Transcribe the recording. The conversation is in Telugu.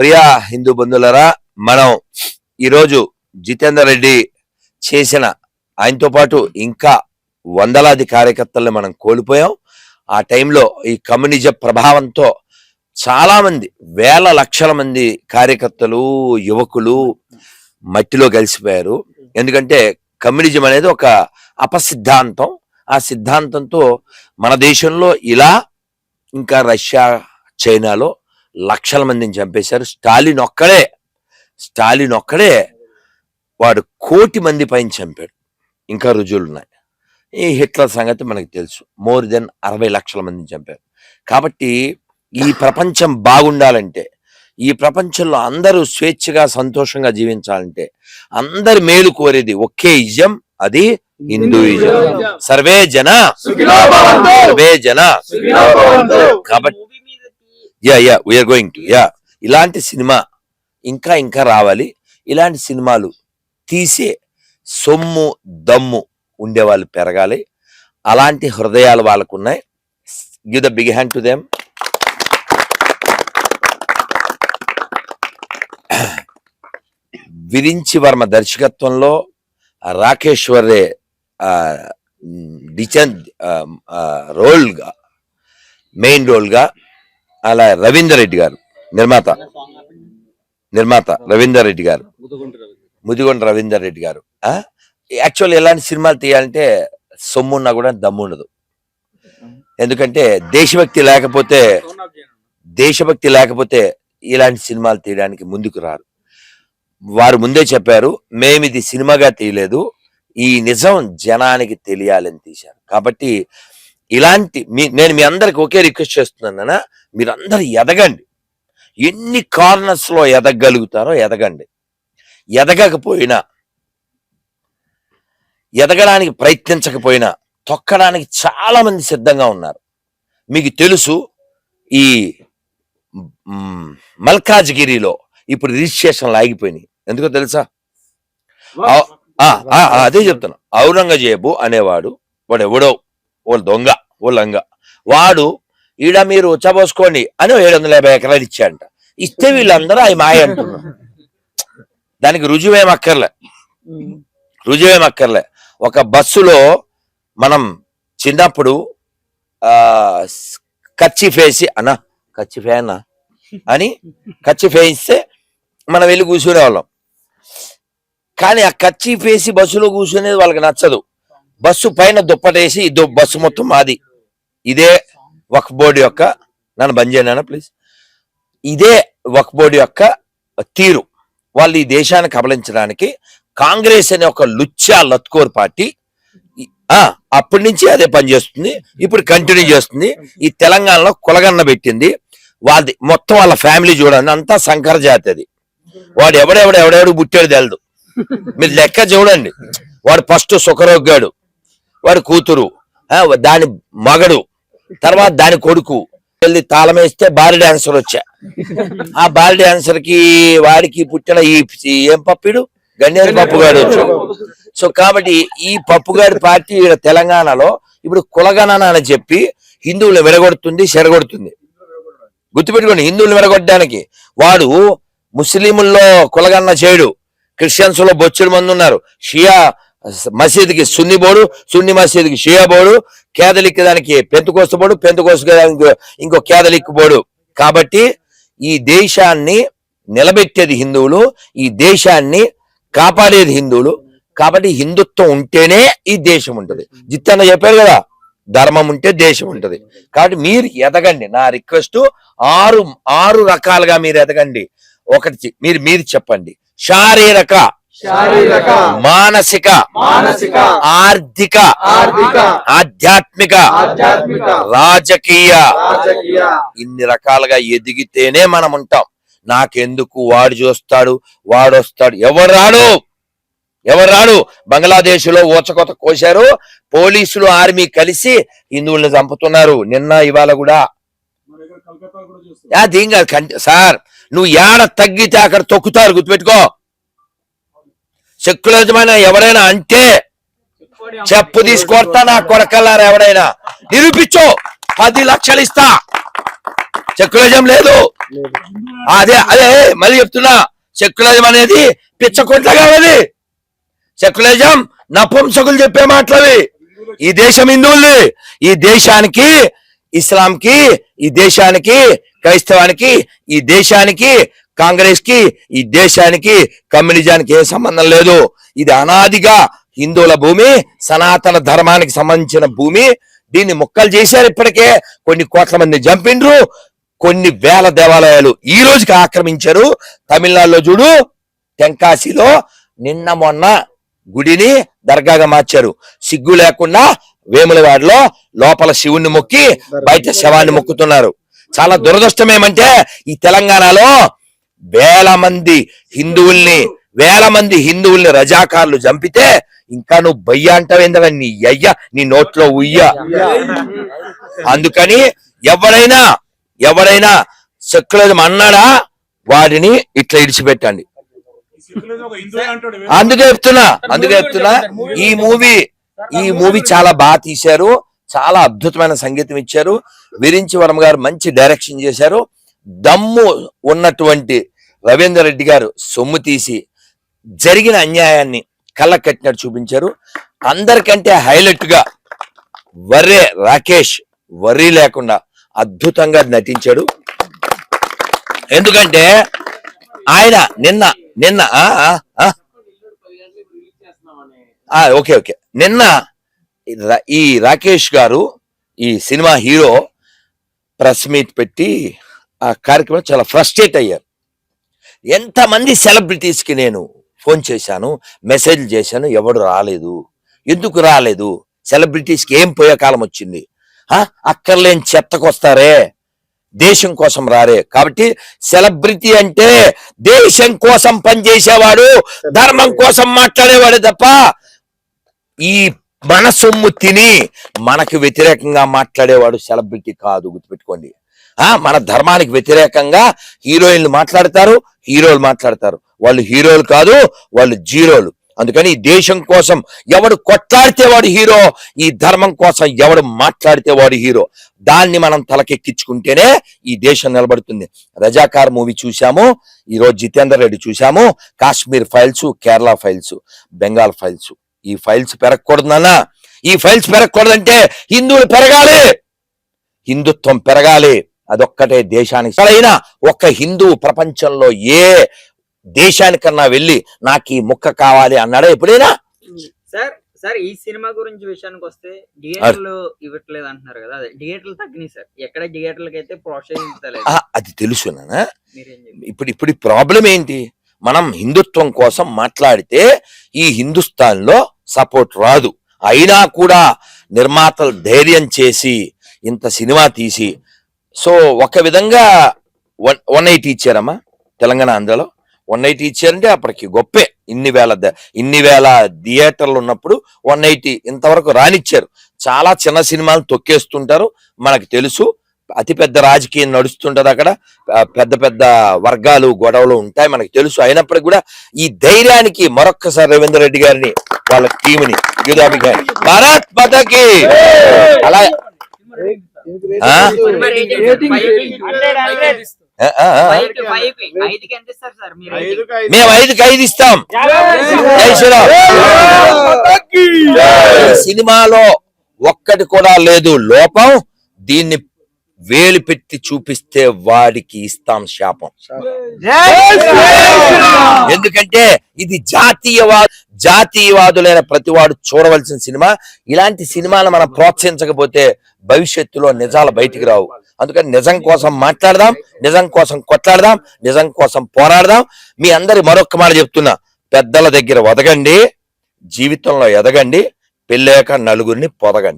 ప్రియా హిందూ బంధువులరా, మనం ఈరోజు జితేందర్ రెడ్డి చేసిన ఆయనతో పాటు ఇంకా వందలాది కార్యకర్తల్ని మనం కోల్పోయాం. ఆ టైంలో ఈ కమ్యూనిజం ప్రభావంతో చాలా మంది వేల లక్షల మంది కార్యకర్తలు యువకులు మట్టిలో కలిసిపోయారు. ఎందుకంటే కమ్యూనిజం అనేది ఒక అపసిద్ధాంతం. ఆ సిద్ధాంతంతో మన దేశంలో ఇలా ఇంకా రష్యా చైనాలో లక్షల మందిని చంపేశారు. స్టాలిన్ ఒక్కడే వాడు 1 కోటి మంది పైన చంపాడు. ఇంకా రుజువులు ఉన్నాయి. ఈ హిట్లర్ సంగతి మనకు తెలుసు, మోర్ దెన్ 60 లక్షల మందిని చంపారు. కాబట్టి ఈ ప్రపంచం బాగుండాలంటే, ఈ ప్రపంచంలో అందరూ స్వేచ్ఛగా సంతోషంగా జీవించాలంటే, అందరి మేలు కోరేది ఒకే ఇజం, అది హిందూయిజం. సర్వే జన కాబట్టి వీఆర్ గోయింగ్ టు ఇలాంటి సినిమా ఇంకా రావాలి. ఇలాంటి సినిమాలు తీసే సొమ్ము దమ్ము ఉండేవాళ్ళు పెరగాలి. అలాంటి హృదయాలు వాళ్ళకు ఉన్నాయి. Give the big hand to them. Virinchi Varma దర్శకత్వంలో రాకేశ్వరే మెయిన్ రోల్గా, అలా రవీందర్ రెడ్డి గారు నిర్మాత రవీందర్ రెడ్డి గారు, ముదిగొండ రవీందర్ రెడ్డి గారు. యాక్చువల్ ఎలాంటి సినిమాలు తీయాలంటే సొమ్మున్నా కూడా దమ్ము ఉండదు. ఎందుకంటే దేశభక్తి లేకపోతే ఇలాంటి సినిమాలు తీయడానికి ముందుకు రారు. వారు ముందే చెప్పారు, మేము ఇది సినిమాగా తీయలేదు, ఈ నిజం జనానికి తెలియాలని తీశారు. కాబట్టి ఇలాంటి నేను మీ అందరికి ఒకే రిక్వెస్ట్ చేస్తున్నాను, మీరందరూ ఎదగండి. ఎన్ని కార్నర్స్ లో ఎదగలుగుతారో ఎదగండి. ఎదగడానికి ప్రయత్నించకపోయినా తొక్కడానికి చాలా మంది సిద్ధంగా ఉన్నారు. మీకు తెలుసు, ఈ మల్కాజ్గిరిలో ఇప్పుడు రిజిస్ట్రేషన్లు ఆగిపోయినాయి. ఎందుకో తెలుసా? అదే చెప్తాను. ఔరంగజేబు అనేవాడు, వాడు ఎవడో, వాళ్ళు దొంగ, లంగ, వాడు ఈడ మీరు ఉచ్చబోసుకోండి అని 750 ఎకరాలు ఇచ్చాడంట. ఇస్తే వీళ్ళందరూ అవి మాయ అంటున్నారు. దానికి రుజువేమక్కర్లే. ఒక బస్సులో మనం చిన్నప్పుడు కచ్చిఫేసి కచ్చిఫేయిస్తే మనం వెళ్ళి కూర్చునేవాళ్ళం. కానీ ఆ కచ్చిఫేసి బస్సులో కూర్చునేది వాళ్ళకి నచ్చదు. బస్సు పైన దుప్పటేసి బస్సు మొత్తం మాది. ఇదే వక్ఫ్ బోర్డు యొక్క, నన్ను బంద్ చేయనా ప్లీజ్, ఇదే వక్ఫ్ బోర్డు యొక్క తీరు. వాళ్ళు ఈ దేశాన్ని కబలించడానికి కాంగ్రెస్ అనే ఒక లత్కోర్ పార్టీ అప్పటి నుంచి అదే పనిచేస్తుంది, ఇప్పుడు కంటిన్యూ చేస్తుంది. ఈ తెలంగాణలో కులగన్న పెట్టింది. వాళ్ళది మొత్తం వాళ్ళ ఫ్యామిలీ చూడండి, అంతా సంకర జాతి. అది వాడు ఎవడెవడు పుట్టాడు తెలదు. మీరు లెక్క చూడండి. వాడు ఫస్ట్ సుఖరోగ్గాడు, వాడి కూతురు, దాని మగడు, తర్వాత దాని కొడుకు. వెళ్ళి తాళం వేస్తే బాల్ డాన్సర్ వచ్చా. ఆ బాల్ డాన్సర్ కి వాడికి పుట్టిన ఏం పప్పుడు గన్నేరు పప్పుగాడు వచ్చాడు. సో కాబట్టి ఈ పప్పుగాడి పార్టీ తెలంగాణలో ఇప్పుడు కులగణన అని చెప్పి హిందువులు విడగొడుతుంది, చెరగొడుతుంది. గుర్తుపెట్టుకోండి, హిందువులు విడగొట్టడానికి వాడు ముస్లింల్లో కులగన్న చేయడు. క్రిస్టియన్స్ లో బొచ్చుడు మంది ఉన్నారు. షియా మసీద్కి సున్ని బోర్డు, సున్ని మసీద్కి షియా బోర్డు, కేథలిక్ దానికి పెంతుకోస్తు బోర్డు, పెంతుకోస్తు ఇంకో కేథలిక్ బోర్డు. కాబట్టి ఈ దేశాన్ని నిలబెట్టేది హిందువులు, ఈ దేశాన్ని కాపాడేది హిందువులు. కాబట్టి హిందుత్వం ఉంటేనే ఈ దేశం ఉంటుంది. జిత్తన్న చెప్పారు కదా, ధర్మం ఉంటే దేశం ఉంటుంది. కాబట్టి మీరు ఎదగండి. నా రిక్వెస్ట్, 6 రకాలుగా మీరు ఎదగండి. ఒకటి మీరు చెప్పండి. శారీరక, మానసిక, ఆర్థిక, ఆధ్యాత్మిక, రాజకీయ, ఇన్ని రకాలుగా ఎదిగితేనే మనం ఉంటాం. నాకెందుకు వాడు చూస్తాడు, వాడు వస్తాడు, ఎవరు రాడు. బంగ్లాదేశ్ లో ఊచకొత కోశారు, పోలీసులు ఆర్మీ కలిసి హిందువుల్ని చంపుతున్నారు. నిన్న ఇవాళ కూడా. సార్, నువ్వు ఏడ తగ్గితే అక్కడ తొక్కుతారు, గుర్తుపెట్టుకో. సెక్యులరిజమైన ఎవరైనా అంటే చెప్పు తీసుకొడతా. నా కొరకల్లారా ఎవరైనా నిరూపించో, 10 లక్షలు ఇస్తా. సెక్యులరిజం లేదు. అదే అదే మళ్ళీ చెప్తున్నా, సెక్యులరిజం అనేది పిచ్చకొట్ల కావాలి. సెక్యులరిజం నపుంసకులు చెప్పే మాటలవి. ఈ దేశం హిందువులది. ఈ దేశానికి ఇస్లాంకి, ఈ దేశానికి క్రైస్తవానికి, ఈ దేశానికి కాంగ్రెస్ కి, ఈ దేశానికి కమ్యూనిజానికి ఏ సంబంధం లేదు. ఇది అనాదిగా హిందువుల భూమి, సనాతన ధర్మానికి సంబంధించిన భూమి. దీన్ని ముక్కలు చేశారు. ఇప్పటికే కొన్ని కోట్ల మంది చంపిండ్రు. కొన్ని వేల దేవాలయాలు ఈ రోజుకి ఆక్రమించారు. తమిళనాడులో చూడు, తెంకాశిలో నిన్న మొన్న గుడిని దర్గాగా మార్చారు. సిగ్గు లేకుండా వేములవాడలో లోపల శివుణ్ణి మొక్కి బయట శవాన్ని మొక్కుతున్నారు. చాలా దురదృష్టం ఏమంటే ఈ తెలంగాణలో వేల మంది హిందువుల్ని రజాకారులు చంపితే ఇంకా నువ్వు బయ్య అంటావేందా? నీ అయ్య నీ నోట్లో ఉయ్య. అందుకని ఎవరైనా సెక్యులరిజం అన్నాడా వాడిని ఇట్లా ఇడిచిపెట్టండి. అందుకే చెప్తున్నా ఈ మూవీ చాలా బాగా తీశారు. చాలా అద్భుతమైన సంగీతం ఇచ్చారు. విరించి వర్మ గారు మంచి డైరెక్షన్ చేశారు. దమ్ము ఉన్నటువంటి రవీందర్ రెడ్డి గారు సొమ్ము తీసి జరిగిన అన్యాయాన్ని కళ్ళ కట్టినట్టు చూపించారు. అందరికంటే హైలైట్ గా రాకేష్ వర్రీ లేకుండా అద్భుతంగా నటించాడు. ఎందుకంటే ఆయన నిన్న ఓకే నిన్న ఈ రాకేష్ గారు ఈ సినిమా హీరో ప్రెస్ మీట్ పెట్టి ఆ కార్యక్రమం చాలా ఫ్రస్ట్రేట్ అయ్యారు. ఎంతమంది సెలబ్రిటీస్ కి నేను ఫోన్ చేశాను, మెసేజ్ చేశాను, ఎవడు రాలేదు. ఎందుకు రాలేదు? సెలబ్రిటీస్ కి ఏం పోయే కాలం వచ్చింది? అక్కర్లేని చెత్తకొస్తారే, దేశం కోసం రారే. కాబట్టి సెలబ్రిటీ అంటే దేశం కోసం పనిచేసేవాడు, ధర్మం కోసం మాట్లాడేవాడు తప్ప ఈ మన సొమ్ము తిని మనకు వ్యతిరేకంగా మాట్లాడేవాడు సెలబ్రిటీ కాదు. గుర్తుపెట్టుకోండి. మన ధర్మానికి వ్యతిరేకంగా హీరోయిన్లు మాట్లాడతారు, హీరోలు మాట్లాడతారు. వాళ్ళు హీరోలు కాదు, వాళ్ళు జీరోలు. అందుకని ఈ దేశం కోసం ఎవడు కొట్లాడితే వాడు హీరో, ఈ ధర్మం కోసం ఎవడు మాట్లాడితే వాడు హీరో. దాన్ని మనం తలకెక్కించుకుంటేనే ఈ దేశం నిలబడుతుంది. రజాకార్ మూవీ చూసాము, ఈరోజు జితేందర్ రెడ్డి చూసాము. Kashmir files, Kerala files, Bengal files. ఈ ఫైల్స్ పెరగకూడదన్నా. ఈ ఫైల్స్ పెరగకూడదంటే హిందువులు పెరగాలి, హిందుత్వం పెరగాలి. అదొక్కటే దేశానికి సరైన. ఒక్క హిందువు ప్రపంచంలో ఏ దేశానికన్నా వెళ్ళి నాకు ఈ ముక్క కావాలి అన్నాడా ఎప్పుడైనా? సార్ ఈ సినిమా గురించి విషయానికి వస్తే థియేటర్లు ఇవ్వట్లేదు అంటున్నారు కదా, థియేటర్లు తగ్గినాయి సార్. ఎక్కడ థియేటర్లకి అయితే ప్రోత్సహించలేదు. అది తెలుసు నాన్న. ఇప్పుడు ప్రాబ్లం ఏంటి? మనం హిందుత్వం కోసం మాట్లాడితే ఈ హిందుస్థాన్ లో సపోర్ట్ రాదు. అయినా కూడా నిర్మాతలు ధైర్యం చేసి ఇంత సినిమా తీసి, సో ఒక విధంగా 180 ఇచ్చారమ్మా తెలంగాణ, ఆంధ్రలో 180 ఇచ్చారంటే అప్పటికి గొప్పే. ఇన్ని వేల థియేటర్లు ఉన్నప్పుడు 180 ఇంతవరకు రానిచ్చారు. చాలా చిన్న సినిమాలు తొక్కేస్తుంటారు, మనకు తెలుసు. అతిపెద్ద రాజకీయం నడుస్తుంటది అక్కడ, పెద్ద వర్గాలు గొడవలు ఉంటాయి, మనకు తెలుసు. అయినప్పటికీ కూడా ఈ ధైర్యానికి మరొక్కసారి రవీందర్ రెడ్డి గారిని, వాళ్ళ టీంని, యుధాబి గారి భారత్ మాతాకి. అలా మేము 5కి 5 ఇస్తాం. సినిమాలో ఒక్కటి కూడా లేదు లోపం. దీన్ని వేలు పెట్టి చూపిస్తే వాడికి ఇస్తాం శాపం. ఎందుకంటే ఇది జాతీయవాదులైన ప్రతివాడు చూడవలసిన సినిమా. ఇలాంటి సినిమాలు మనం ప్రోత్సహించకపోతే భవిష్యత్తులో నిజాలు బయటికి రావు. అందుకని నిజం కోసం మాట్లాడదాం, నిజం కోసం కొట్లాడదాం, నిజం కోసం పోరాడదాం. మీ అందరి మరొక్క మాట చెప్తున్నా, పెద్దల దగ్గర ఒదగండి, జీవితంలో ఎదగండి, పెళ్ళాక నలుగురిని పొదగండి.